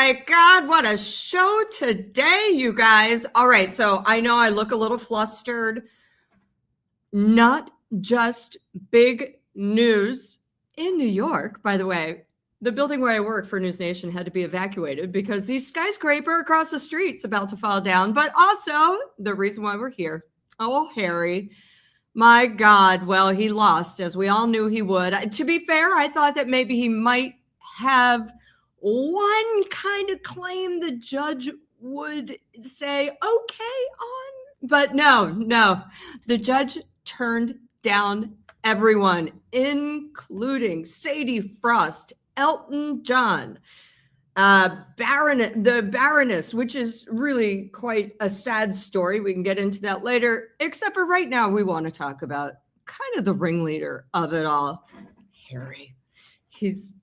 my God, what a show today, you guys. All right, so I know I look a little flustered. Not just big news in New York, by the way. The building where I work for News Nation had to be evacuated because the skyscraper across the street's about to fall down. But also the reason why we're here. Oh, Harry. My God. Well, he lost, as we all knew he would. To be fair, I thought that maybe he might have one kind of claim the judge would say, okay, on. But no. The judge turned down everyone, including Sadie Frost, Elton John, the Baroness, which is really quite a sad story. We can get into that later, except for right now, we want to talk about kind of the ringleader of it all, Harry. He's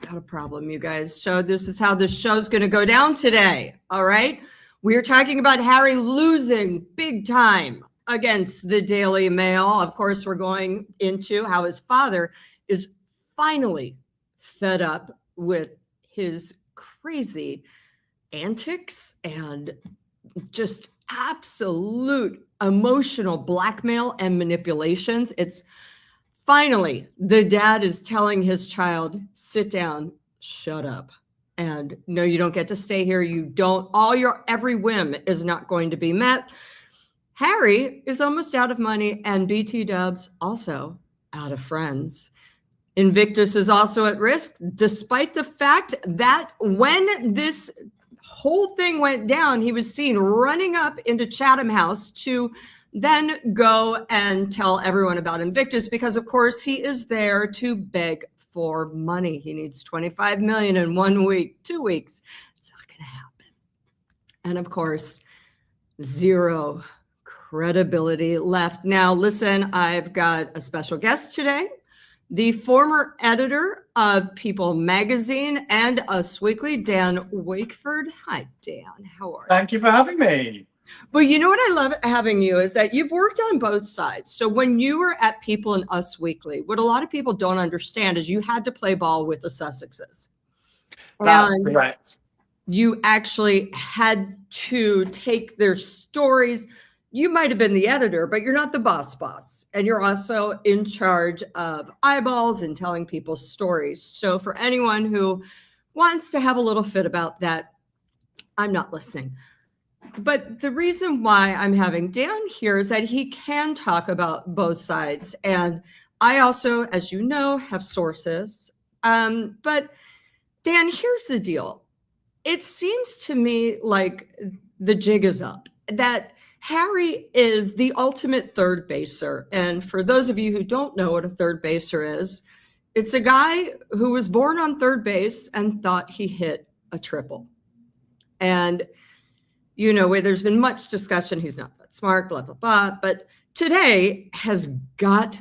got a problem, you guys. So this is how this show's going to go down today, all right? We're talking about Harry losing big time against the Daily Mail. Of course, we're going into how his father is finally fed up with his crazy antics and just absolute emotional blackmail and manipulations. It's finally the dad is telling his child, sit down, shut up. And no, you don't get to stay here. Every whim is not going to be met. Harry is almost out of money, and BT Dubs also out of friends. Invictus is also at risk, despite the fact that when this whole thing went down, he was seen running up into Chatham House to then go and tell everyone about Invictus, because of course he is there to beg for money. He needs 25 million in 1 week, 2 weeks. It's not going to happen. And of course, zero credibility left. Now, listen, I've got a special guest today, the former editor of People magazine and Us Weekly, Dan Wakeford. Hi, Dan. How are you? Thank you for having me. But you know what I love having you is that you've worked on both sides. So when you were at People and Us Weekly, what a lot of people don't understand is you had to play ball with the Sussexes. That's correct. You actually had to take their stories. You might have been the editor, but you're not the boss. And you're also in charge of eyeballs and telling people's stories. So for anyone who wants to have a little fit about that, I'm not listening. But the reason why I'm having Dan here is that he can talk about both sides. And I also, as you know, have sources. But Dan, here's the deal. It seems to me like the jig is up, that Harry is the ultimate third baser. And for those of you who don't know what a third baser is, it's a guy who was born on third base and thought he hit a triple. And, you know, where there's been much discussion, he's not that smart, blah, blah, blah. But today has got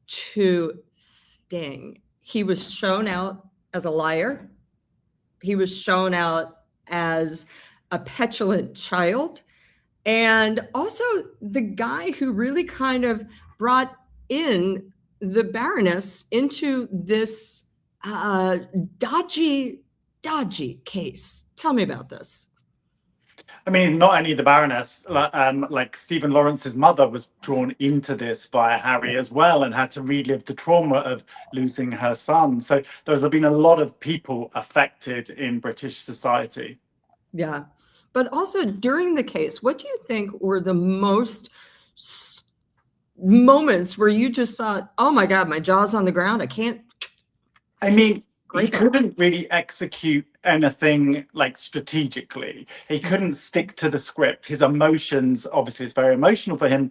to sting. He was shown out as a liar. He was shown out as a petulant child. And also the guy who really kind of brought in the Baroness into this dodgy case. Tell me about this. I mean, not only the Baroness, like Stephen Lawrence's mother was drawn into this by Harry as well and had to relive the trauma of losing her son. So there's been a lot of people affected in British society. Yeah. But also during the case, what do you think were the most moments where you just thought, oh my God, my jaw's on the ground. I can't. I mean, he couldn't really execute anything like strategically. He couldn't stick to the script. His emotions, obviously it's very emotional for him,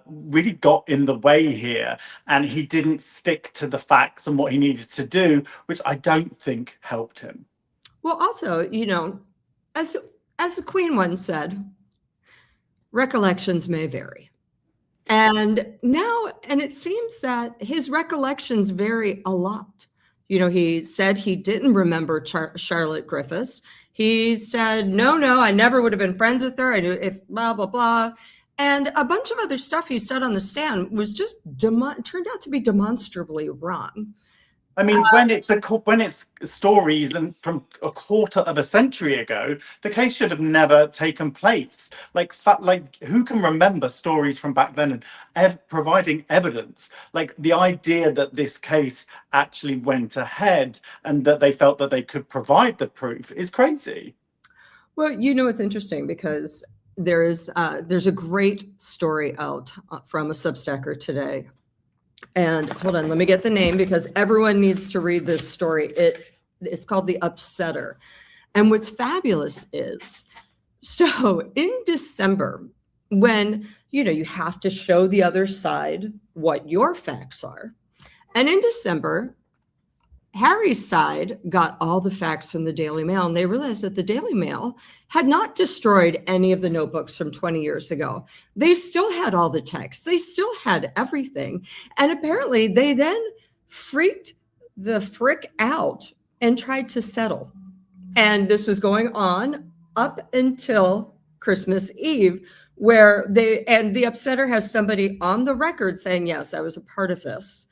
really got in the way here. And he didn't stick to the facts and what he needed to do, which I don't think helped him. Well, also, you know, as the Queen once said, recollections may vary. And it seems that his recollections vary a lot. You know, he said he didn't remember Charlotte Griffiths. He said, no, I never would have been friends with her. I knew if blah, blah, blah. And a bunch of other stuff he said on the stand was just turned out to be demonstrably wrong. I mean, when it's stories and from a quarter of a century ago, the case should have never taken place. Like who can remember stories from back then and providing evidence? Like the idea that this case actually went ahead and that they felt that they could provide the proof is crazy. Well, it's interesting because there's a great story out from a Substacker today. And hold on, let me get the name because everyone needs to read this story. It's called The Upsetter. And what's fabulous is, so in December, when, you have to show the other side what your facts are. And in December, Harry's side got all the facts from the Daily Mail, and they realized that the Daily Mail had not destroyed any of the notebooks from 20 years ago. They still had all the texts. They still had everything. And apparently they then freaked the frick out and tried to settle. And this was going on up until Christmas Eve, where the Upsetter has somebody on the record saying, yes, I was a part of this,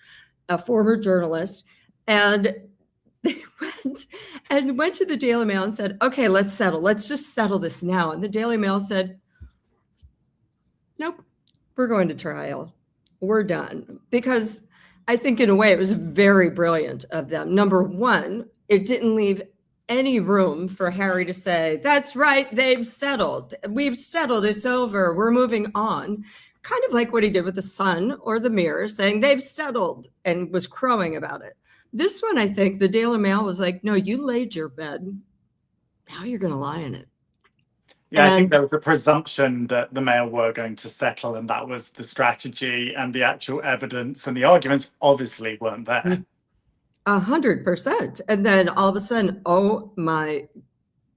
a former journalist. And they went to the Daily Mail and said, okay, let's settle. Let's just settle this now. And the Daily Mail said, nope, we're going to trial. We're done. Because I think in a way it was very brilliant of them. Number one, it didn't leave any room for Harry to say, that's right, they've settled. We've settled. It's over. We're moving on. Kind of like what he did with the Sun or the Mirror, saying they've settled and was crowing about it. This one, I think the Daily Mail was like, no, you laid your bed. Now you're going to lie in it. Yeah, I think there was a presumption that the Mail were going to settle, and that was the strategy, and the actual evidence and the arguments obviously weren't there. 100%. And then all of a sudden, oh my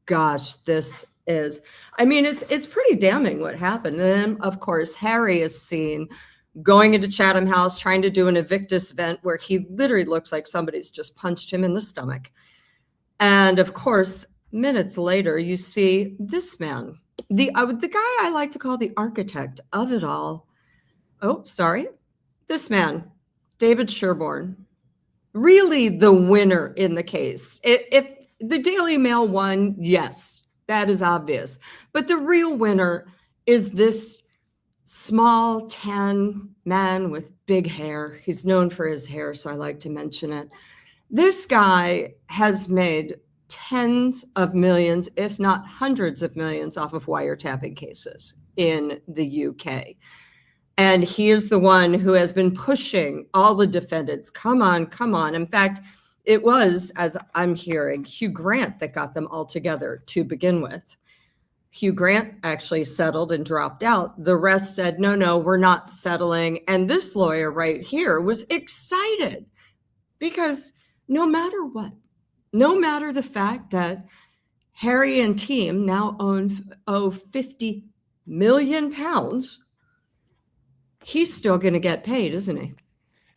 gosh, this is, I mean, it's pretty damning what happened. And then, of course, Harry is seen going into Chatham House, trying to do an Invictus event where he literally looks like somebody's just punched him in the stomach. And of course, minutes later, you see this man, the guy I like to call the architect of it all. Oh, sorry. This man, David Sherborne, really the winner in the case. If the Daily Mail won, yes, that is obvious. But the real winner is this small, tan man with big hair. He's known for his hair, so I like to mention it. This guy has made tens of millions, if not hundreds of millions, off of wiretapping cases in the UK. And he is the one who has been pushing all the defendants. Come on, come on. In fact, it was, as I'm hearing, Hugh Grant that got them all together to begin with. Hugh Grant actually settled and dropped out. The rest said, no, we're not settling. And this lawyer right here was excited because no matter what, no matter the fact that Harry and team now owe 50 million pounds, he's still going to get paid, isn't he?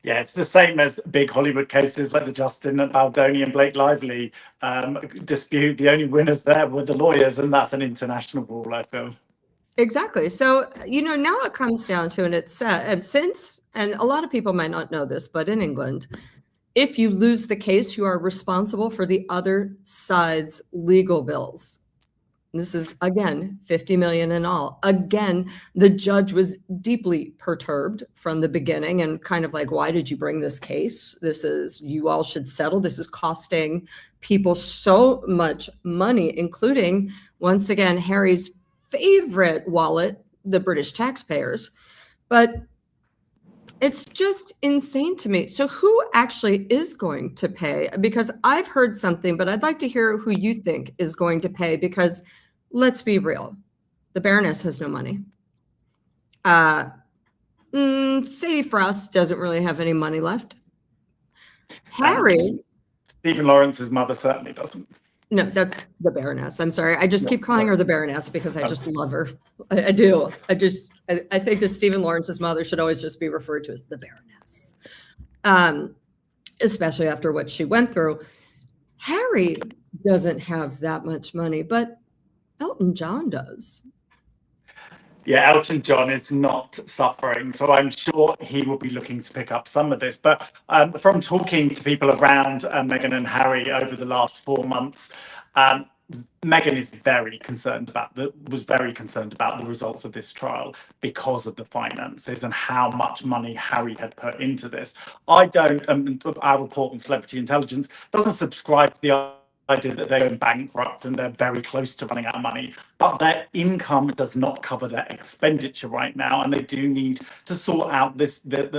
Yeah, it's the same as big Hollywood cases like the Justin Baldoni and Blake Lively dispute. The only winners there were the lawyers, and that's an international rule, I feel. Exactly. So, now it comes down to, and it's since, and a lot of people might not know this, but in England, if you lose the case, you are responsible for the other side's legal bills. This is, again, 50 million in all. Again, the judge was deeply perturbed from the beginning and kind of like, why did you bring this case? You all should settle. This is costing people so much money, including, once again, Harry's favorite wallet, the British taxpayers. But it's just insane to me. So who actually is going to pay? Because I've heard something, but I'd like to hear who you think is going to pay, because let's be real. The Baroness has no money. Sadie Frost doesn't really have any money left. Harry. Stephen Lawrence's mother certainly doesn't. No, that's the Baroness. I'm sorry. I just keep calling her the Baroness because I just love her. I do. I think that Stephen Lawrence's mother should always just be referred to as the Baroness. Especially after what she went through. Harry doesn't have that much money, but Elton John does. Yeah, Elton John is not suffering, so I'm sure he will be looking to pick up some of this. But from talking to people around Meghan and Harry over the last 4 months, um, Meghan is was very concerned about the results of this trial because of the finances and how much money Harry had put into this. I don't. Our report on celebrity intelligence doesn't subscribe to the idea that they're going bankrupt and they're very close to running out of money, but their income does not cover their expenditure right now, and they do need to sort out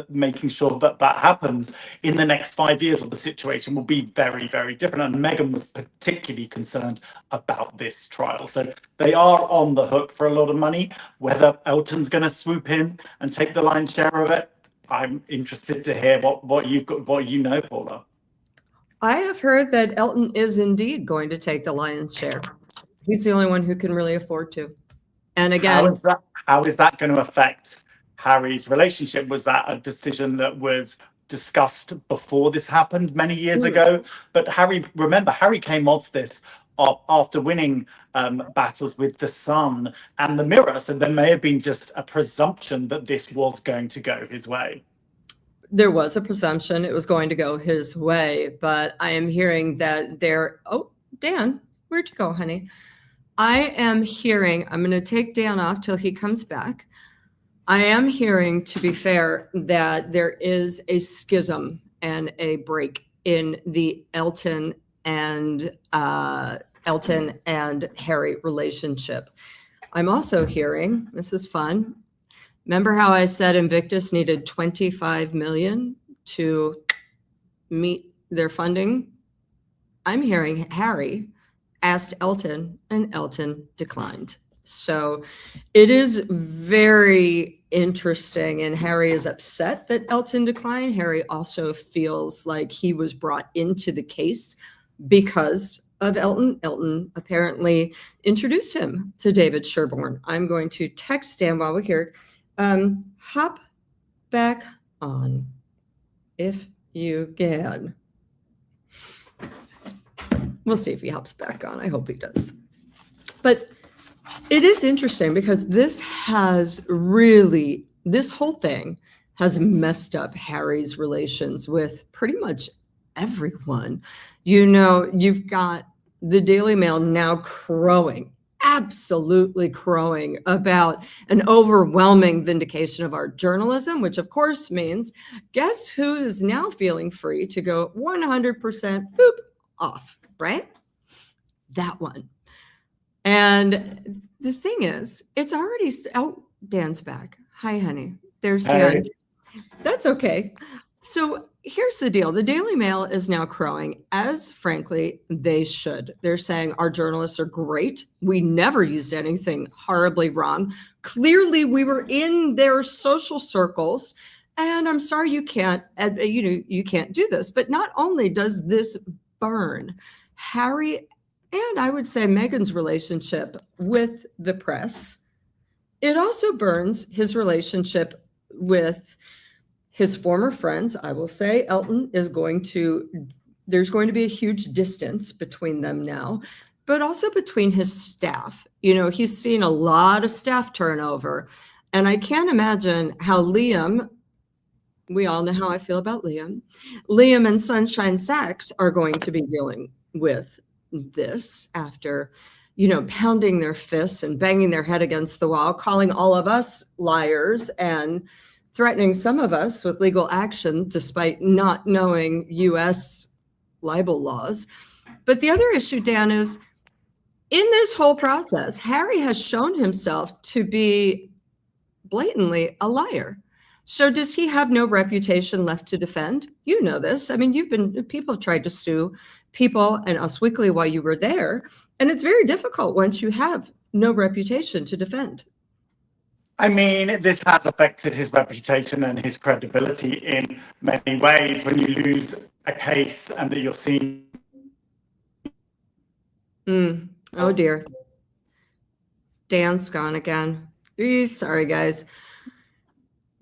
making sure that that happens in the next 5 years, or the situation will be very, very different. And Meghan was particularly concerned about this trial, so they are on the hook for a lot of money. Whether Elton's going to swoop in and take the lion's share of it, I'm interested to hear what you've got, what you know, Paula. I have heard that Elton is indeed going to take the lion's share. He's the only one who can really afford to. And again, how is that going to affect Harry's relationship? Was that a decision that was discussed before this happened many years ago? But Harry came off this after winning battles with the Sun and the Mirror. So there may have been just a presumption that this was going to go his way. There was a presumption it was going to go his way, but I am hearing that oh, Dan, where'd you go, honey? I am hearing, I'm going to take Dan off till he comes back. I am hearing, to be fair, that there is a schism and a break in the Elton and Harry relationship. I'm also hearing, this is fun. Remember how I said Invictus needed 25 million to meet their funding? I'm hearing Harry asked Elton and Elton declined. So it is very interesting, and Harry is upset that Elton declined. Harry also feels like he was brought into the case because of Elton. Elton apparently introduced him to David Sherborne. I'm going to text Dan while we're here. Hop back on if you can. We'll see if he hops back on. I hope he does. But it is interesting because this whole thing has messed up Harry's relations with pretty much everyone. You've got the Daily Mail now crowing, absolutely crowing about an overwhelming vindication of our journalism, which of course means guess who is now feeling free to go 100% off, right? That one. And the thing is, it's already, Dan's back. Hi, honey. There's Dan. That's okay. So here's the deal. The Daily Mail is now crowing, as frankly they should. They're saying our journalists are great. We never used anything horribly wrong. Clearly, we were in their social circles. And I'm sorry you can't do this. But not only does this burn Harry and I would say Meghan's relationship with the press, it also burns his relationship with his former friends. I will say Elton there's going to be a huge distance between them now, but also between his staff. He's seen a lot of staff turnover, and I can't imagine how Liam, we all know how I feel about Liam and Sunshine Sachs are going to be dealing with this after, pounding their fists and banging their head against the wall, calling all of us liars and threatening some of us with legal action despite not knowing U.S. libel laws. But the other issue, Dan, is in this whole process, Harry has shown himself to be blatantly a liar. So does he have no reputation left to defend? You know this. I mean, people have tried to sue people and Us Weekly while you were there. And it's very difficult once you have no reputation to defend. I mean, this has affected his reputation and his credibility in many ways when you lose a case and that you're seen. Oh, dear. Dan's gone again. Sorry, guys.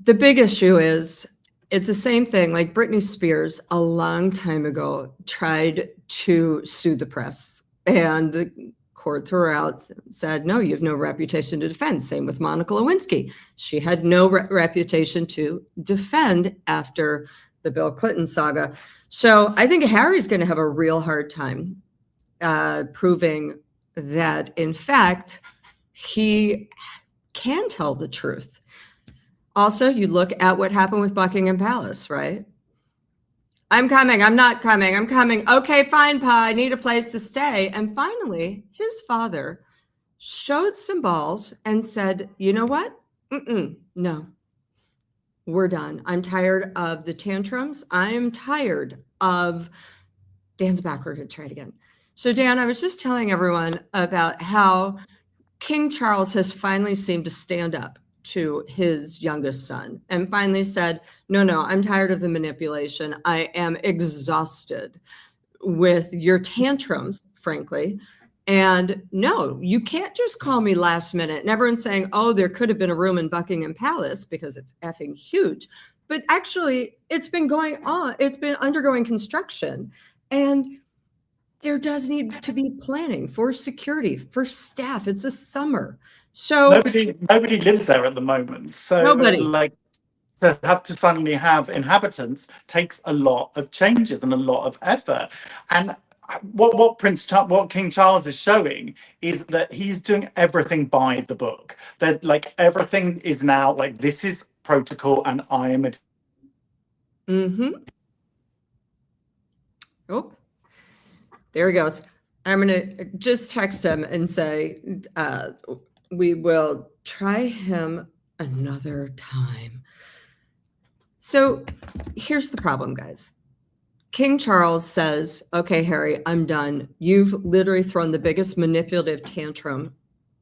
The big issue is it's the same thing. Like Britney Spears a long time ago tried to sue the press, and the court threw her out, said, no, you have no reputation to defend. Same with Monica Lewinsky. She had no reputation to defend after the Bill Clinton saga. So I think Harry's going to have a real hard time proving that, in fact, he can tell the truth. Also, you look at what happened with Buckingham Palace, right? I'm coming. I'm not coming. I'm coming. Okay, fine, Pa. I need a place to stay. And finally, his father showed some balls and said, you know what? No, we're done. I'm tired of the tantrums. I'm tired of Dan's backward. Try it again. So, Dan, I was just telling everyone about how King Charles has finally seemed to stand up to his youngest son and finally said, no, I'm tired of the manipulation. I am exhausted with your tantrums, frankly. And no, you can't just call me last minute. And everyone's saying, oh, there could have been a room in Buckingham Palace because it's effing huge. But actually, it's been going on. It's been undergoing construction. And there does need to be planning for security, for staff. It's a summer. So nobody lives there at the moment. So nobody. Like, to have to suddenly have inhabitants takes a lot of changes and a lot of effort. And what King Charles is showing is that he's doing everything by the book. That like everything is now like, this is protocol and I am Oh, there he goes. I'm going to just text him and say, we will try him another time. So here's the problem, guys. King Charles says, okay, Harry, I'm done. You've literally thrown the biggest manipulative tantrum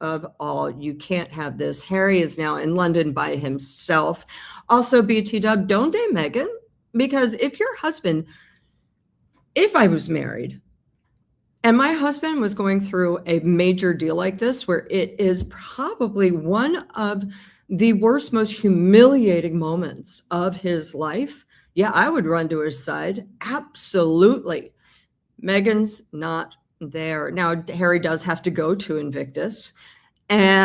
of all. You can't have this. Harry is now in London by himself. Also, BT Dub, don't date Meghan. Because if I was married and my husband was going through a major deal like this, where it is probably one of the worst, most humiliating moments of his life, yeah, I would run to his side. Absolutely. Meghan's not there. Now, Harry does have to go to Invictus. And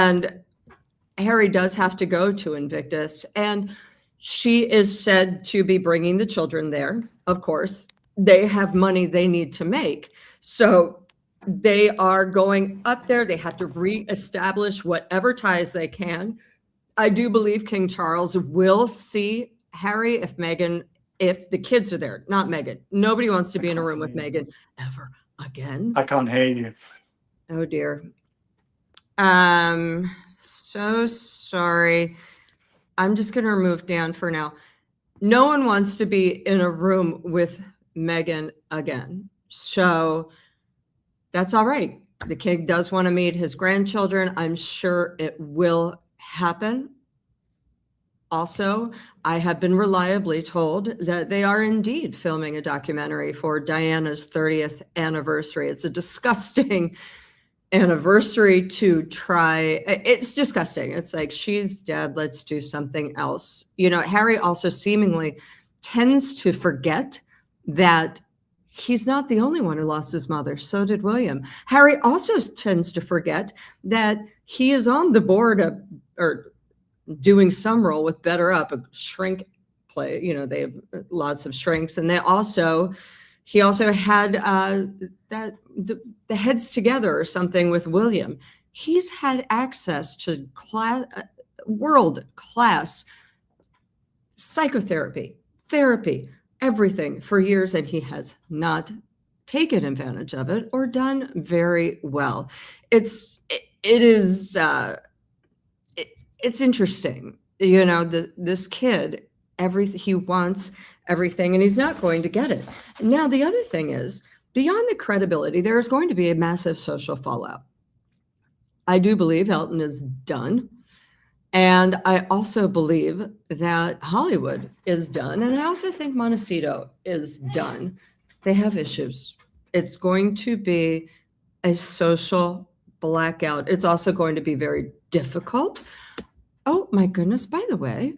she is said to be bringing the children there. Of course, they have money they need to make. So they are going up there. They have to reestablish whatever ties they can. I do believe King Charles will see Harry if the kids are there, not Meghan. Nobody wants to be in a room with Meghan ever again. I can't hear you. Oh dear. So sorry. I'm just going to remove Dan for now. No one wants to be in a room with Meghan again. So that's all right. The king does want to meet his grandchildren. I'm sure it will happen. Also, I have been reliably told that they are indeed filming a documentary for Diana's 30th anniversary. It's a disgusting anniversary to try. It's disgusting. It's like, she's dead. Let's do something else. You know, Harry also seemingly tends to forget that he's not the only one who lost his mother. So did William. Harry also tends to forget that he is on the board of, or doing some role with Better Up, a shrink play. You know, they have lots of shrinks. And he also had the Heads Together or something with William. He's had access to world-class psychotherapy, therapy, everything for years, and he has not taken advantage of it or done very well. It's interesting. You know, this kid, he wants everything and he's not going to get it. Now, the other thing is, beyond the credibility, there is going to be a massive social fallout. I do believe Elton is done. And I also believe that Hollywood is done. And I also think Montecito is done. They have issues. It's going to be a social blackout. It's also going to be very difficult. Oh, my goodness. By the way,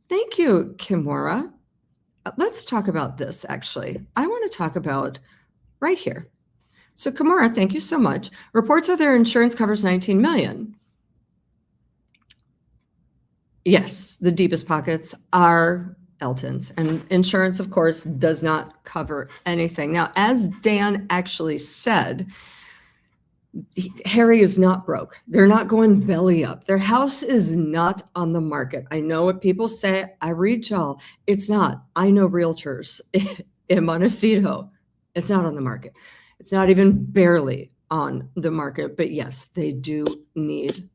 thank you, Kimura. Let's talk about this, actually. I want to talk about right here. So Kamara, thank you so much. Reports of their insurance covers 19 million. Yes, the deepest pockets are Elton's, and insurance, of course, does not cover anything. Now, as Dan actually said, Harry is not broke. They're not going belly up. Their house is not on the market. I know what people say. I read y'all. It's not. I know realtors in Montecito. It's not on the market. It's not even barely on the market. But yes, they do need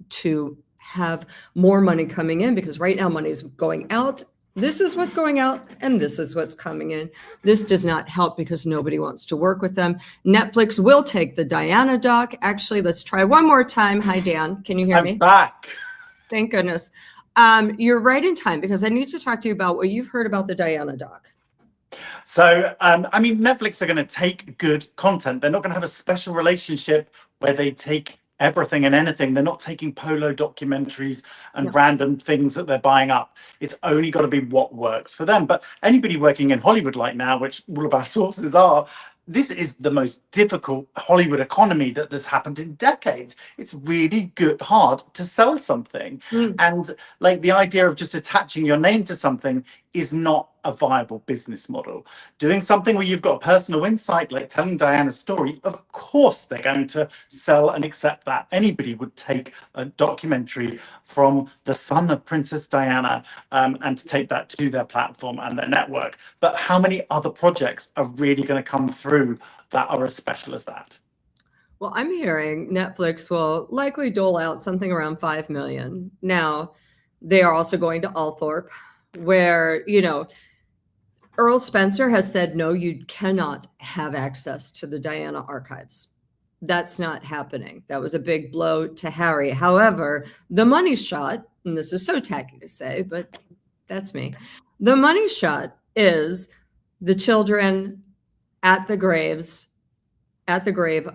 to have more money coming in, because right now money is going out. This is what's going out and this is what's coming in. This does not help because nobody wants to work with them. Netflix will take the Diana doc. Actually, let's try one more time. Hi, Dan. Can you hear me? I'm back. Thank goodness. You're right in time, because I need to talk to you about what you've heard about the Diana doc. So, I mean, Netflix are going to take good content. They're not going to have a special relationship where they take everything and anything. They're not taking polo documentaries and random things that they're buying up. It's only got to be what works for them. But anybody working in Hollywood right now, which all of our sources are, this is the most difficult Hollywood economy that has happened in decades. It's really hard to sell something. And like the idea of just attaching your name to something is not a viable business model. Doing something where you've got personal insight, like telling Diana's story, of course they're going to sell and accept that. Anybody would take a documentary from the son of Princess Diana and to take that to their platform and their network. But how many other projects are really going to come through that are as special as that? Well, I'm hearing Netflix will likely dole out something around 5 million. Now, they are also going to Althorpe, where, you know, Earl Spencer has said, no, you cannot have access to the Diana archives. That's not happening. That was a big blow to Harry. However, the money shot, and this is so tacky to say, but that's me. The money shot is the children at the grave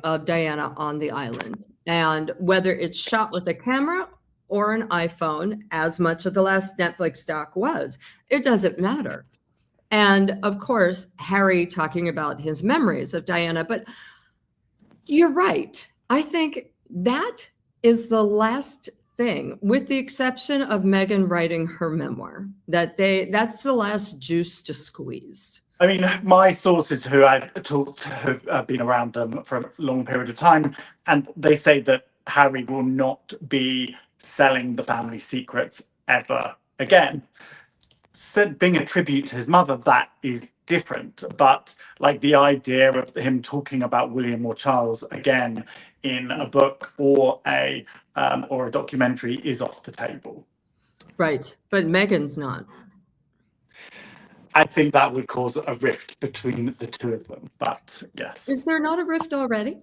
of Diana on the island. And whether it's shot with a camera or an iPhone, as much of the last Netflix doc was, it doesn't matter. And of course, Harry talking about his memories of Diana. But you're right. I think that is the last thing, with the exception of Meghan writing her memoir, that's the last juice to squeeze. I mean, my sources who I've talked to have been around them for a long period of time, and they say that Harry will not be selling the family secrets ever again. Being a tribute to his mother, that is different. But like the idea of him talking about William or Charles again in a book or a documentary is off the table. Right, but Meghan's not. I think that would cause a rift between the two of them, but yes. Is there not a rift already?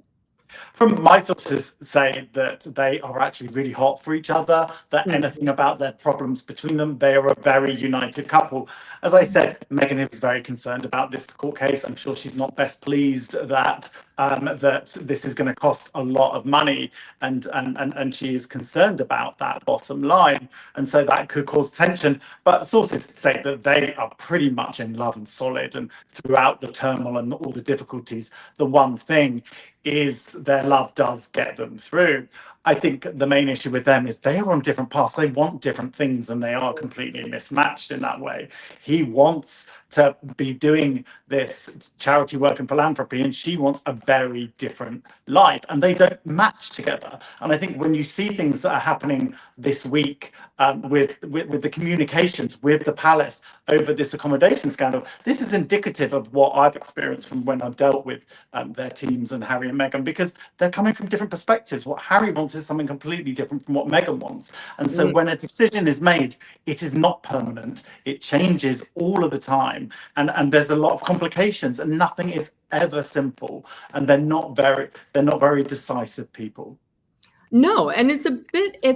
From my sources say that they are actually really hot for each other, that anything about their problems between them, they are a very united couple. As I said, Meghan is very concerned about this court case. I'm sure she's not best pleased that that this is going to cost a lot of money, and she is concerned about that bottom line, and so that could cause tension. But sources say that they are pretty much in love and solid, and throughout the turmoil and all the difficulties, the one thing is their love does get them through. I think the main issue with them is they are on different paths. They want different things, and they are completely mismatched in that way. He wants to be doing this charity work and philanthropy, and she wants a very different life, and they don't match together. And I think when you see things that are happening this week with the communications with the palace over this accommodation scandal, this is indicative of what I've experienced from when I've dealt with their teams and Harry and Meghan, because they're coming from different perspectives. What Harry wants is something completely different from what Meghan wants. And so when a decision is made, it is not permanent. It changes all of the time. And there's a lot of complications, and nothing is ever simple. And they're not very decisive people. No, and it's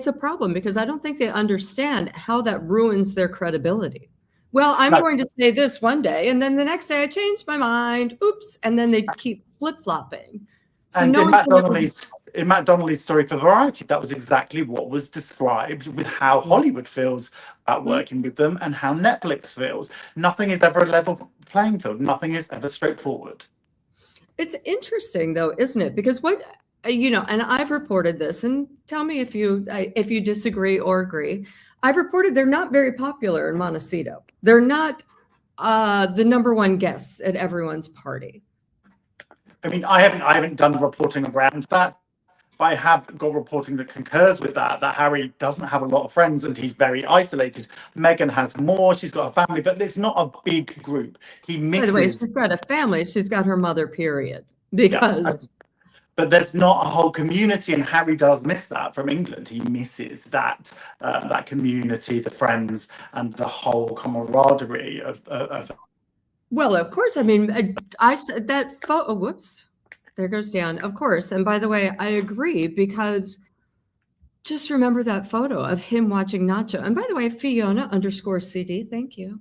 a problem, because I don't think they understand how that ruins their credibility. Well, I'm going to say this one day, and then the next day I change my mind. Oops. And then they keep flip-flopping. So and in Matt Donnelly's story for Variety, that was exactly what was described with how Hollywood feels about working with them and how Netflix feels. Nothing is ever a level playing field. Nothing is ever straightforward. It's interesting though, isn't it? Because what, and I've reported this, and tell me if you disagree or agree. I've reported they're not very popular in Montecito. They're not the number one guests at everyone's party. I mean, I haven't done reporting around that, but I have got reporting that concurs with that Harry doesn't have a lot of friends and he's very isolated. Meghan has more, she's got a family, but it's not a big group. He misses. By the way, she's got a family. She's got her mother, period. Because. Yeah, but there's not a whole community, and Harry does miss that from England. He misses that community, the friends, and the whole camaraderie of. Well, of course. I mean, I said that photo. Whoops, there goes Dan. Of course. And by the way, I agree, because just remember that photo of him watching Nacho. And by the way, Fiona_CD, thank you.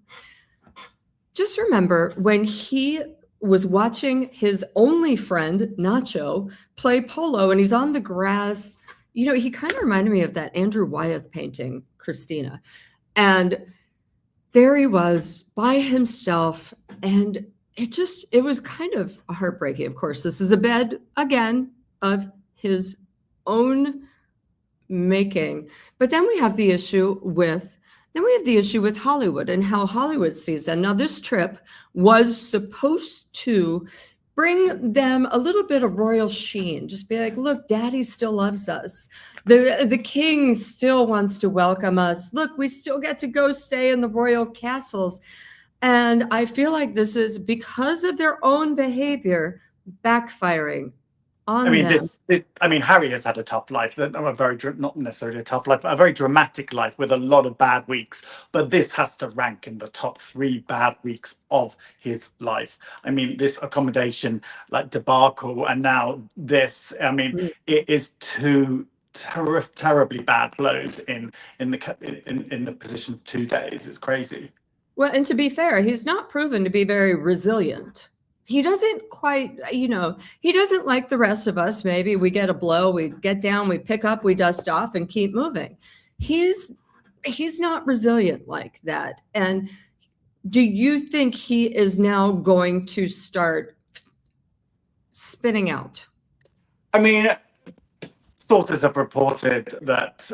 Just remember when he was watching his only friend, Nacho, play polo, and he's on the grass. He kind of reminded me of that Andrew Wyeth painting, Christina. And there he was by himself. And it was kind of heartbreaking. Of course, this is a bed, again, of his own making. But then we have the issue with Hollywood and how Hollywood sees them. Now, this trip was supposed to bring them a little bit of royal sheen. Just be like, look, Daddy still loves us. The king still wants to welcome us. Look, we still get to go stay in the royal castles. And I feel like this is, because of their own behavior, backfiring on them. Harry has had a tough life, not necessarily a tough life, but a very dramatic life with a lot of bad weeks. But this has to rank in the top 3 bad weeks of his life. I mean, this accommodation debacle, and now this. It is two terribly bad blows in the position of 2 days. It's crazy. Well, and to be fair, he's not proven to be very resilient. He doesn't quite, he doesn't like the rest of us. Maybe we get a blow, we get down, we pick up, we dust off and keep moving. He's not resilient like that. And do you think he is now going to start spinning out? I mean, sources have reported that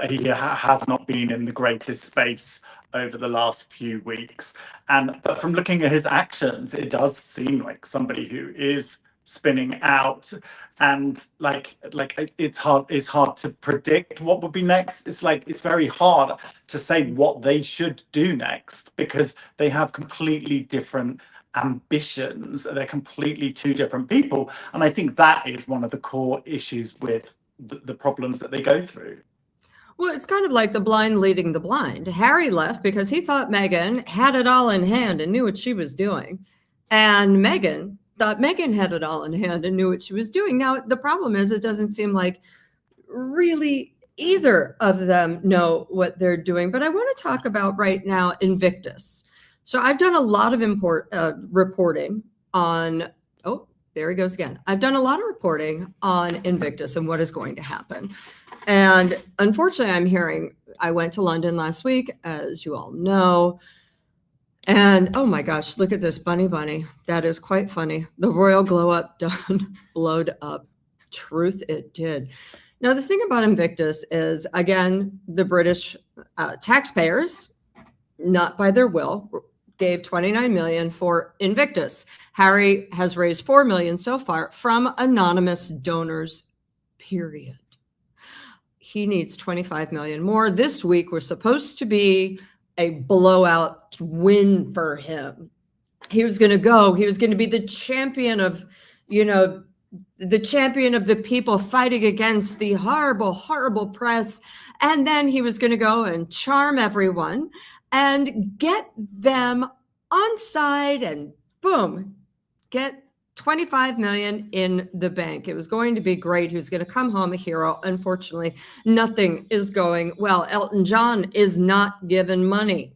he has not been in the greatest space over the last few weeks, but from looking at his actions, it does seem like somebody who is spinning out, and it's hard to predict what would be next. It's very hard to say what they should do next, because they have completely different ambitions. They're completely 2 different people, and I think that is one of the core issues with the problems that they go through. Well, it's kind of like the blind leading the blind. Harry left because he thought Meghan had it all in hand and knew what she was doing. And Meghan thought Meghan had it all in hand and knew what she was doing. Now, the problem is, it doesn't seem like really either of them know what they're doing. But I want to talk about right now Invictus. So I've done a lot of reporting on, oh, there he goes again. I've done a lot of reporting on Invictus and what is going to happen. And unfortunately, I went to London last week, as you all know, and oh my gosh, look at this bunny. That is quite funny. The royal glow up done, blowed up. Truth, it did. Now, the thing about Invictus is, again, the British taxpayers, not by their will, gave $29 million for Invictus. Harry has raised $4 million so far from anonymous donors, period. He needs $25 million more. This week was supposed to be a blowout win for him. He was going to be the champion of, the champion of the people fighting against the horrible, horrible press. And then he was going to go and charm everyone and get them on side and boom, get $25 million in the bank. It was going to be great. He was going to come home a hero. Unfortunately, nothing is going well. Elton John is not given money.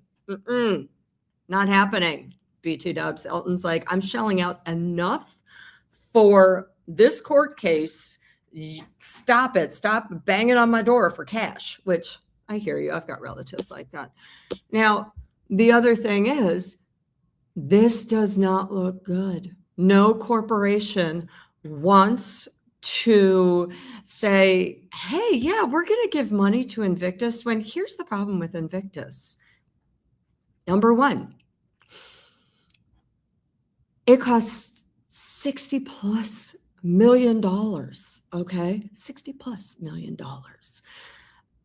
Not happening. BT dubs. Elton's like, I'm shelling out enough for this court case. Stop it. Stop banging on my door for cash, which I hear you. I've got relatives like that. Now, the other thing is, this does not look good. No corporation wants to say, hey, yeah, we're going to give money to Invictus, when here's the problem with Invictus. Number one, it costs $60+ million. Okay. $60+ million.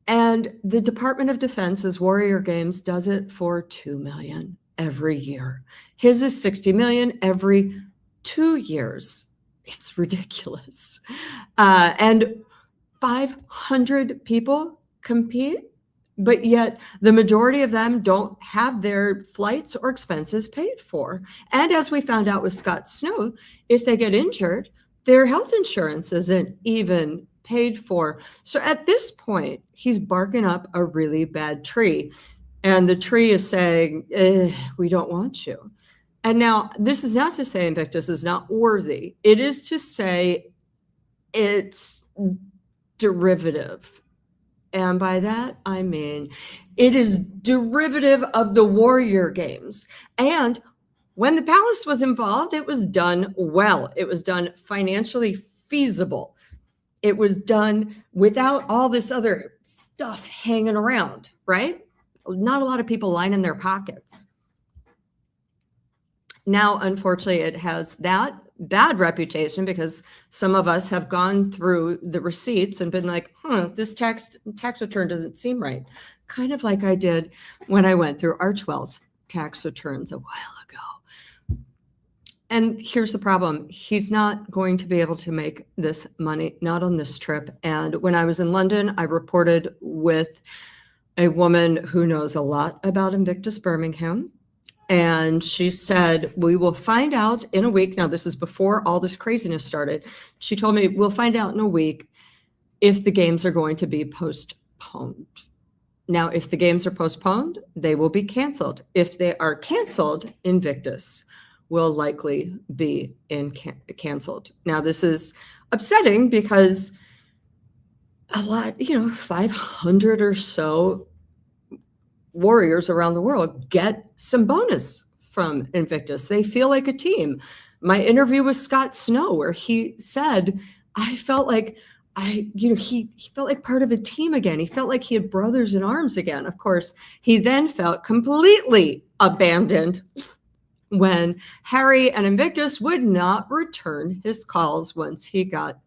And the Department of Defense's Warrior Games does it for $2 million every year. His is $60 million every 2 years. It's ridiculous. And 500 people compete, but yet the majority of them don't have their flights or expenses paid for. And as we found out with Scott Snow, if they get injured, their health insurance isn't even paid for. So at this point, he's barking up a really bad tree. And the tree is saying, we don't want you. And now this is not to say Invictus is not worthy. It is to say it's derivative. And by that, I mean, it is derivative of the Warrior Games. And when the palace was involved, it was done well. It was done financially feasible. It was done without all this other stuff hanging around, right? Not a lot of people lining their pockets. Now, unfortunately, it has that bad reputation because some of us have gone through the receipts and been like, this tax return doesn't seem right. Kind of like I did when I went through Archwell's tax returns a while ago. And here's the problem. He's not going to be able to make this money, not on this trip. And when I was in London, I reported with a woman who knows a lot about Invictus Birmingham. And she said, we will find out in a week. Now, this is before all this craziness started. She told me, we'll find out in a week if the games are going to be postponed. Now, if the games are postponed, they will be canceled. If they are canceled, Invictus will likely be canceled. Now, this is upsetting because a lot, 500 or so warriors around the world get some bonus from Invictus. They feel like a team. My interview with Scott Snow, where he said, I felt like he felt like part of a team again. He felt like he had brothers in arms again. Of course, he then felt completely abandoned when Harry and Invictus would not return his calls once he got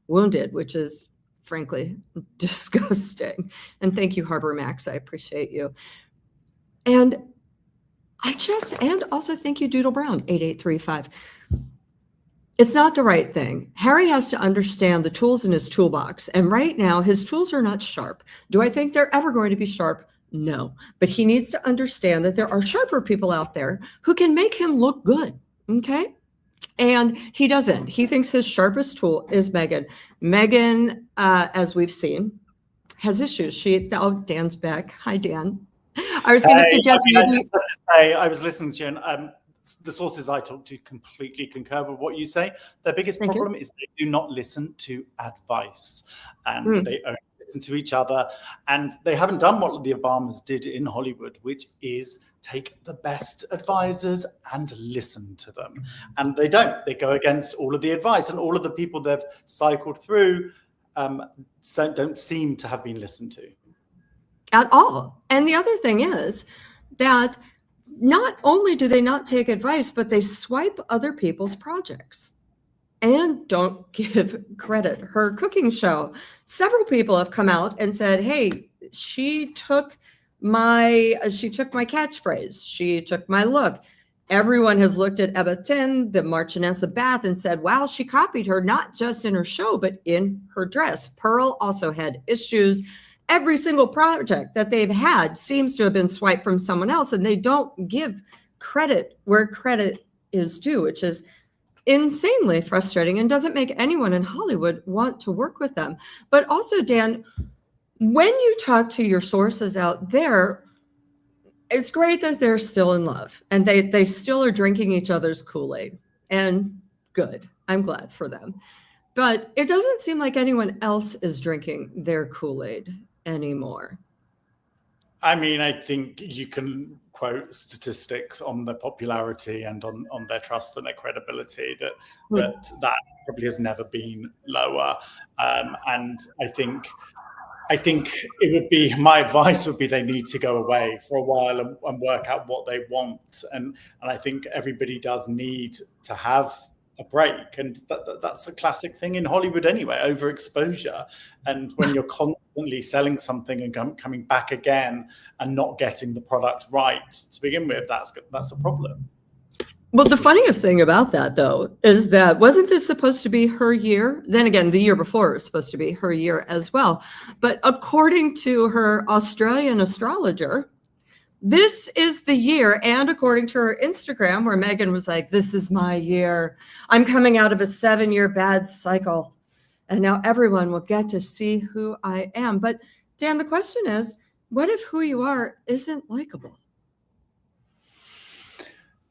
wounded, which is frankly disgusting. And thank you, Harbor Max. I appreciate you. And also thank you, Doodle Brown, 8835. It's not the right thing. Harry has to understand the tools in his toolbox. And right now, his tools are not sharp. Do I think they're ever going to be sharp? No. But he needs to understand that there are sharper people out there who can make him look good. Okay? And he doesn't. He thinks his sharpest tool is Meghan. Meghan, as we've seen, has issues. Dan's back. Hi, Dan. I was going to suggest maybe. I was listening to you, and the sources I talk to completely concur with what you say. Their biggest problem is they do not listen to advice, and they only listen to each other. And they haven't done what the Obamas did in Hollywood, which is take the best advisors and listen to them. And they don't. They go against all of the advice, and all of the people they've cycled through don't seem to have been listened to at all. And the other thing is that not only do they not take advice, but they swipe other people's projects and don't give credit. Her cooking show, several people have come out and said, hey, she took my catchphrase. She took my look. Everyone has looked at Ebba Tin, the Marchioness of Bath, and said, wow, she copied her, not just in her show, but in her dress. Pearl also had issues. Every single project that they've had seems to have been swiped from someone else, and they don't give credit where credit is due, which is insanely frustrating and doesn't make anyone in Hollywood want to work with them. But also, Dan, when you talk to your sources out there, it's great that they're still in love and they still are drinking each other's Kool-Aid, and good. I'm glad for them. But it doesn't seem like anyone else is drinking their Kool-Aid anymore. I mean, I think you can quote statistics on their popularity and on their trust and their credibility that probably has never been lower. And I think it would be, my advice would be they need to go away for a while and work out what they want. And I think everybody does need to have a break. And that's a classic thing in Hollywood anyway, overexposure. And when you're constantly selling something and coming back again and not getting the product right to begin with, that's a problem. Well, the funniest thing about that, though, is that wasn't this supposed to be her year? Then again, the year before it was supposed to be her year as well. But according to her Australian astrologer, this is the year, and according to her Instagram, where Meghan was like, this is my year. I'm coming out of a 7-year bad cycle. And now everyone will get to see who I am. But Dan, the question is, what if who you are isn't likable?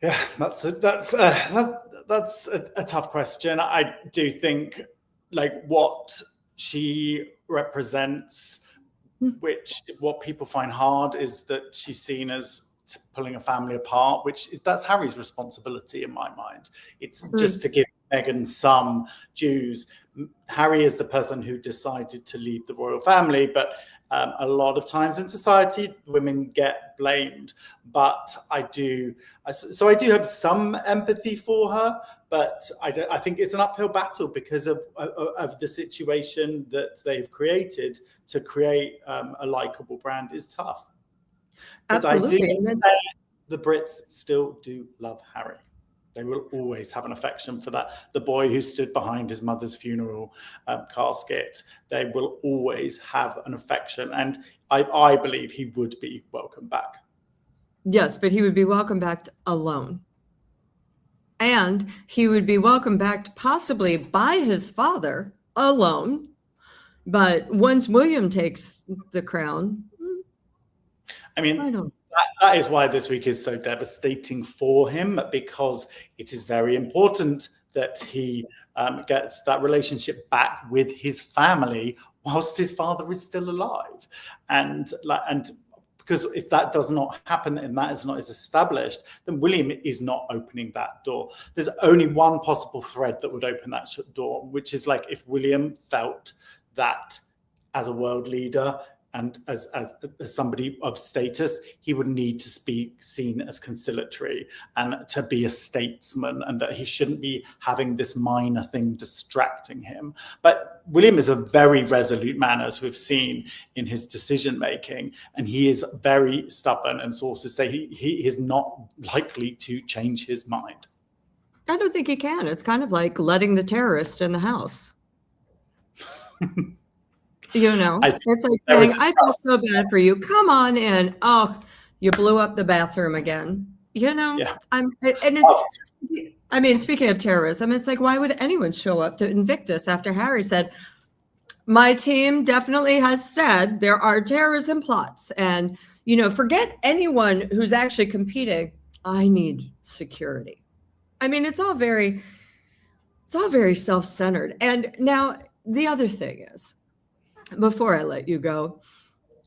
Yeah, that's a tough question. I do think like what she represents, what people find hard is that she's seen as pulling a family apart, that's Harry's responsibility in my mind. It's just to give Meghan some dues. Harry is the person who decided to leave the royal family, but a lot of times in society, women get blamed. But I do have some empathy for her, but I think it's an uphill battle because of the situation that they've created. To create a likable brand is tough. But absolutely. I do say the Brits still do love Harry. They will always have an affection for the boy who stood behind his mother's funeral casket. They will always have an affection. And I believe he would be welcome back. Yes, but he would be welcome back alone. And he would be welcomed back possibly by his father alone. But once William takes the crown, I mean, that is why this week is so devastating for him, because it is very important that he gets that relationship back with his family whilst his father is still alive. And because if that does not happen and that is not as established, then William is not opening that door. There's only one possible thread that would open that door, which is like if William felt that as a world leader and as somebody of status, he would need to be seen as conciliatory and to be a statesman, and that he shouldn't be having this minor thing distracting him. But William is a very resolute man, as we've seen in his decision making, and he is very stubborn, and sources say he is not likely to change his mind. I don't think he can. It's kind of like letting the terrorist in the house. It's like saying, I feel so bad for you. Come on in. Oh, you blew up the bathroom again. Yeah. Speaking of terrorism, it's like, why would anyone show up to Invictus after Harry said, my team definitely has said there are terrorism plots, and, forget anyone who's actually competing. I need security. I mean, it's all very self-centered. And now the other thing is, before I let you go,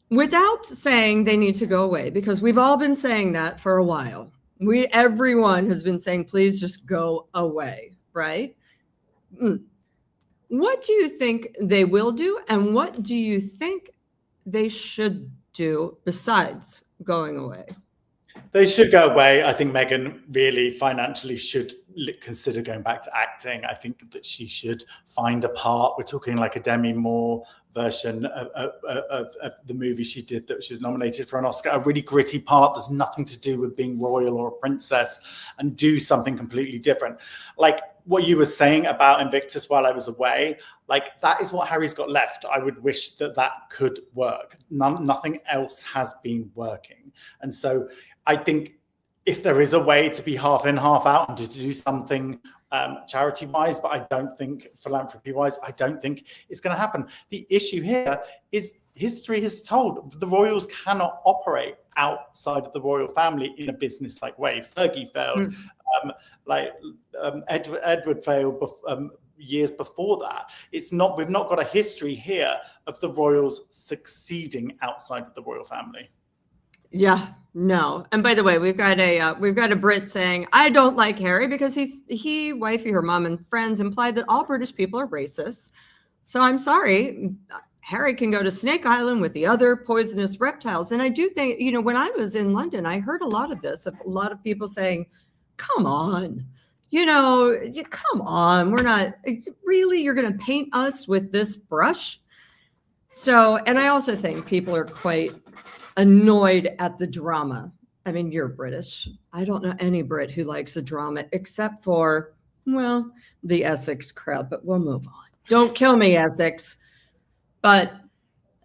without saying they need to go away, because we've all been saying that for a while. Everyone has been saying, please just go away, right? What do you think they will do? And what do you think they should do besides going away? They should go away. I think Meghan really financially should consider going back to acting. I think that she should find a part. We're talking like a Demi Moore version of the movie she did that she was nominated for an Oscar, a really gritty part that's nothing to do with being royal or a princess, and do something completely different. Like what you were saying about Invictus while I was away, like that is what Harry's got left. I would wish that could work. Nothing else has been working. And so I think if there is a way to be half in, half out, and to do something charity-wise, but I don't think philanthropy-wise, I don't think it's going to happen. The issue here is history has told the royals cannot operate outside of the royal family in a business-like way. Fergie failed, Edward failed years before that. We've not got a history here of the royals succeeding outside of the royal family. Yeah, no. And by the way, we've got a Brit saying, I don't like Harry because he, wifey, her mom, and friends implied that all British people are racist. So I'm sorry. Harry can go to Snake Island with the other poisonous reptiles. And I do think, when I was in London, I heard a lot of this, a lot of people saying, come on, come on. We're not really, you're going to paint us with this brush. So, and I also think people are quite annoyed at the drama. I mean, you're British. I don't know any Brit who likes a drama except for, well, the Essex crowd, but we'll move on. Don't kill me, Essex. But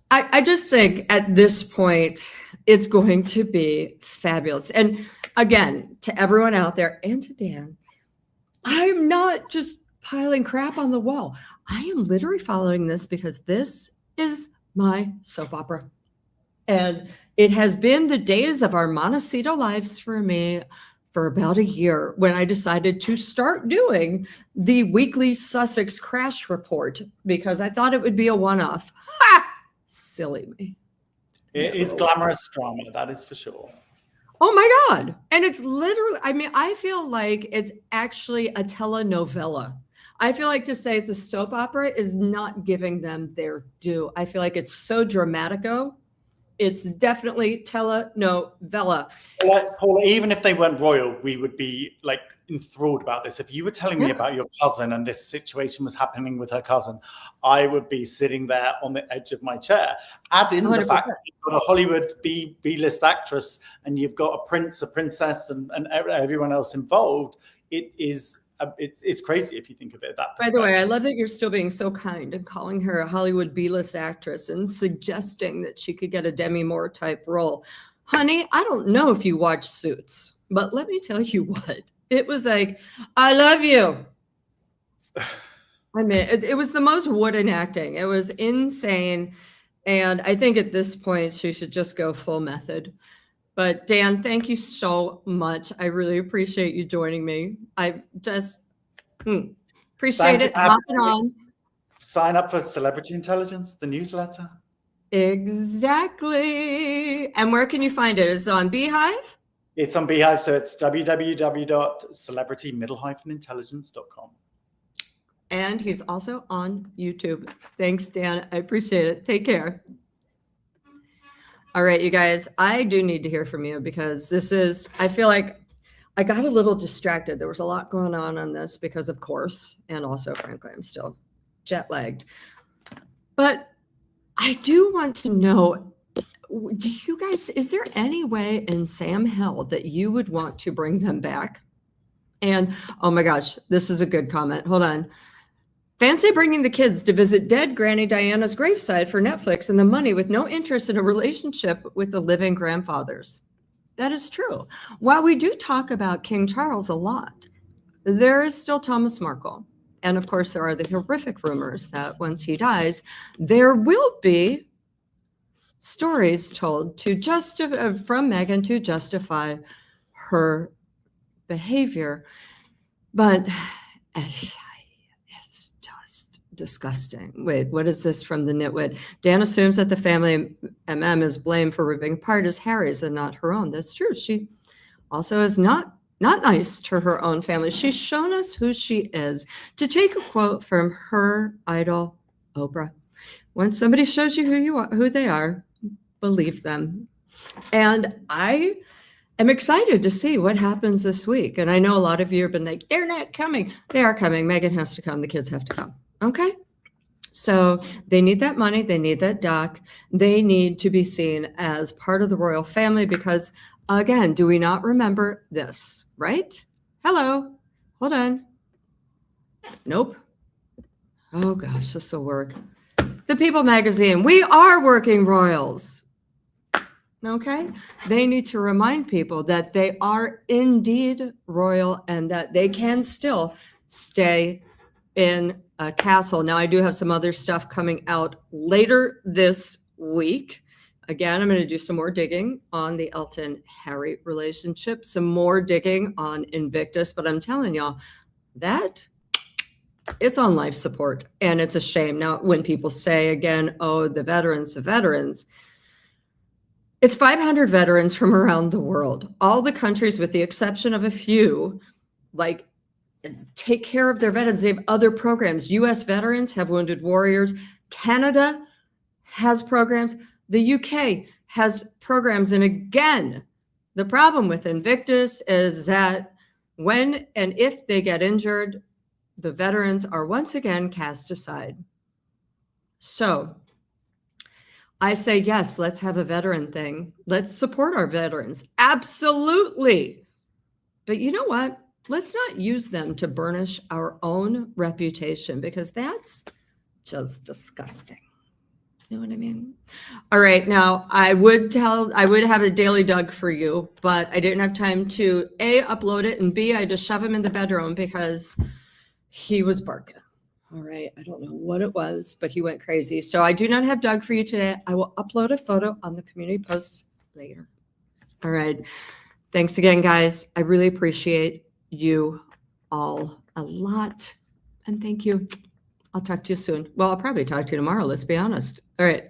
I just think at this point, it's going to be fabulous. And again, to everyone out there and to Dan, I'm not just piling crap on the wall. I am literally following this because this is my soap opera. And it has been the days of our Montecito lives for me for about a year when I decided to start doing the weekly Sussex crash report because I thought it would be a one-off. Ha! Silly me. It is glamorous drama, that is for sure. Oh my God. And it's literally, I feel like it's actually a telenovela. I feel like to say it's a soap opera is not giving them their due. I feel like it's so dramatico. It's definitely telenovela. Paula, even if they weren't royal, we would be like enthralled about this. If you were telling me about your cousin and this situation was happening with her cousin, I would be sitting there on the edge of my chair. Add in 100%. The fact that you've got a Hollywood B-list actress and you've got a prince, a princess, and everyone else involved. It's crazy if you think of it that By the way, I love that you're still being so kind and calling her a Hollywood B-list actress and suggesting that she could get a Demi Moore type role. Honey, I don't know if you watch Suits, but let me tell you what. It was like, I love you. It was the most wooden acting. It was insane. And I think at this point, she should just go full method. But Dan, thank you so much. I really appreciate you joining me. I just appreciate it. Hopping on. Sign up for Celebrity Intelligence, the newsletter. Exactly. And where can you find it? Is it on Beehive? It's on Beehive, so it's www.celebrity-intelligence.com. And he's also on YouTube. Thanks, Dan. I appreciate it. Take care. All right, you guys, I do need to hear from you because I feel like I got a little distracted. There was a lot going on this because, of course, and also, frankly, I'm still jet lagged. But I do want to know, do you guys, is there any way in Sam Hill that you would want to bring them back? And, oh my gosh, this is a good comment. Hold on. Fancy bringing the kids to visit dead Granny Diana's graveside for Netflix and the money with no interest in a relationship with the living grandfathers. That is true. While we do talk about King Charles a lot, there is still Thomas Markle. And of course, there are the horrific rumors that once he dies, there will be stories told from Meghan to justify her behavior. But disgusting. Wait, what is this from the Nitwit? Dan assumes that the family is blamed for ripping apart as Harry's and not her own. That's true. She also is not nice to her own family. She's shown us who she is. To take a quote from her idol, Oprah, when somebody shows you who they are, believe them. And I am excited to see what happens this week. And I know a lot of you have been like, they're not coming. They are coming. Meghan has to come. The kids have to come. Okay. So they need that money. They need that doc. They need to be seen as part of the royal family because, again, do we not remember this, right? Hello. Hold on. Nope. Oh, gosh, this will work. The People magazine. We are working royals. Okay. They need to remind people that they are indeed royal and that they can still stay in a castle. Now, I do have some other stuff coming out later this week. Again, I'm going to do some more digging on the Elton-Harry relationship, some more digging on Invictus, but I'm telling y'all that it's on life support, and it's a shame. Now, when people say again, oh, the veterans, It's 500 veterans from around the world. All the countries, with the exception of a few, like, take care of their veterans. They have other programs. U.S. veterans have Wounded Warriors. Canada has programs. The UK has programs. And again, the problem with Invictus is that when and if they get injured, the veterans are once again cast aside. So I say, yes, let's have a veteran thing. Let's support our veterans. Absolutely. But you know what? Let's not use them to burnish our own reputation, because that's just disgusting. You know what I mean? All right. Now, I would have a Daily Doug for you, but I didn't have time to A, upload it, and B, I had to shove him in the bedroom because he was barking. All right. I don't know what it was, but he went crazy. So I do not have Doug for you today. I will upload a photo on the community posts later. All right. Thanks again, guys. I really appreciate you all a lot. And thank you. I'll talk to you soon. Well, I'll probably talk to you tomorrow. Let's be honest. All right.